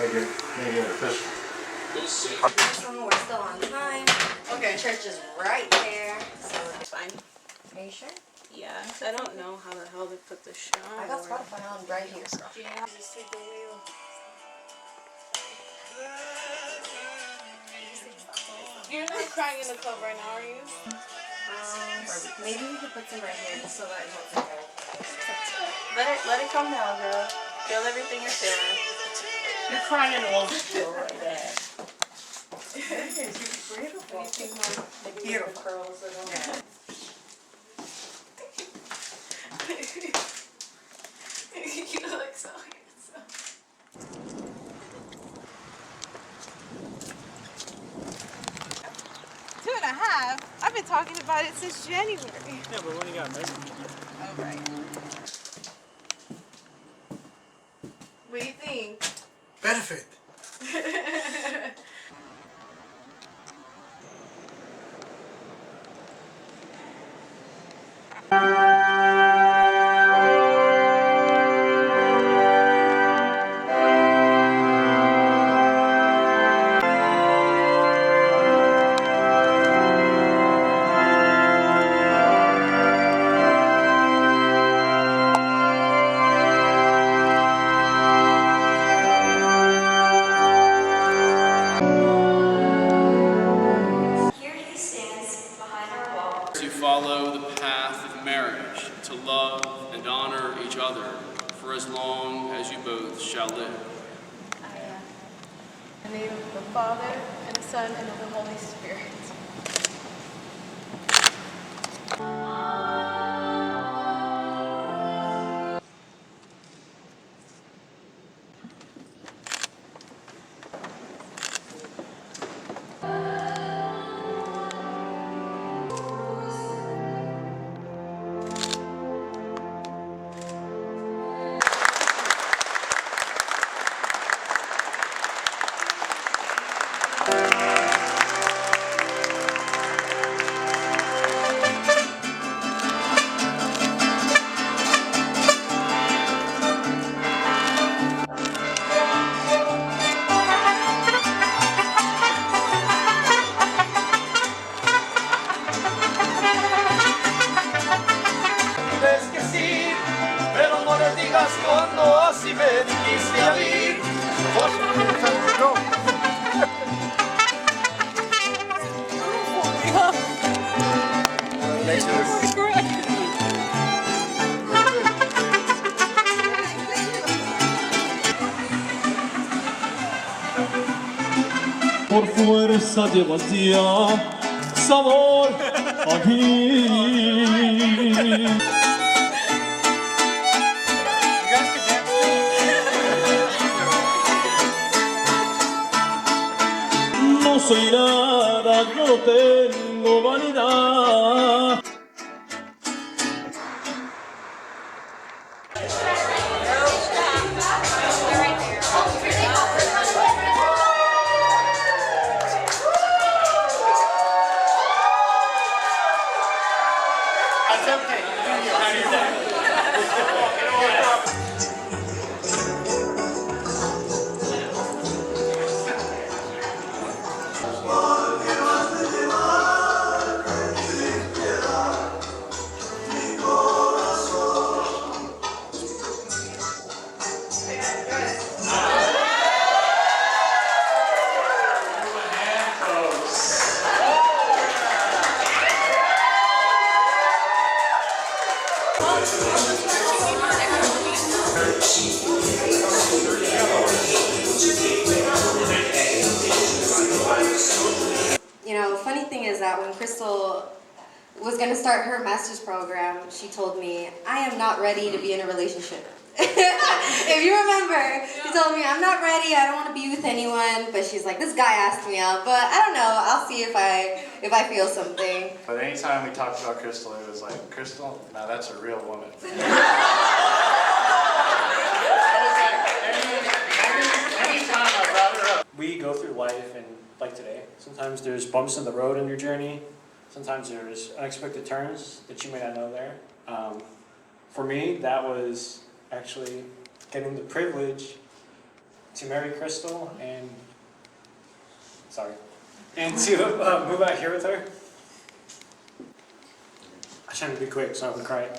make it official. This one, we're still on time. Okay. Church is right there, so it's fine. Are you sure? Yeah, I don't know how the hell they put this shit on. I got Spotify on right here. Yeah. You're not crying in the club right now, are you? Maybe we could put some right here just so that it holds it there. Let it come down, girl. Feel everything you're feeling. You're crying in all still right there. It's beautiful. Beautiful. Curls that are You look so handsome. 2.5? I've been talking about it since January. Yeah, but when you got married. Oh, right. What do you think? Benefit. To follow the path of marriage, to love and honor each other for as long as you both shall live. In the name of the Father, and the Son, and of the Holy Spirit. Por fuerza llevas ya sabor aquí. No soy nada, yo no tengo vanidad. You know, funny thing is that when Crystal was going to start her master's program, she told me, I am not ready to be in a relationship. If you remember, she told me, I'm not ready, I don't want to be with anyone, but she's like, this guy asked me out, but I don't know, I'll see if I feel something. But anytime we talked about Crystal, it was like, Crystal, now that's a real woman. Anytime I brought her up. We go through life and like today, sometimes there's bumps in the road in your journey. Sometimes there's unexpected turns that you may not know there. For me, that was actually getting the privilege to marry Crystal and to move out here with her. I'm trying to be quick so I don't cry.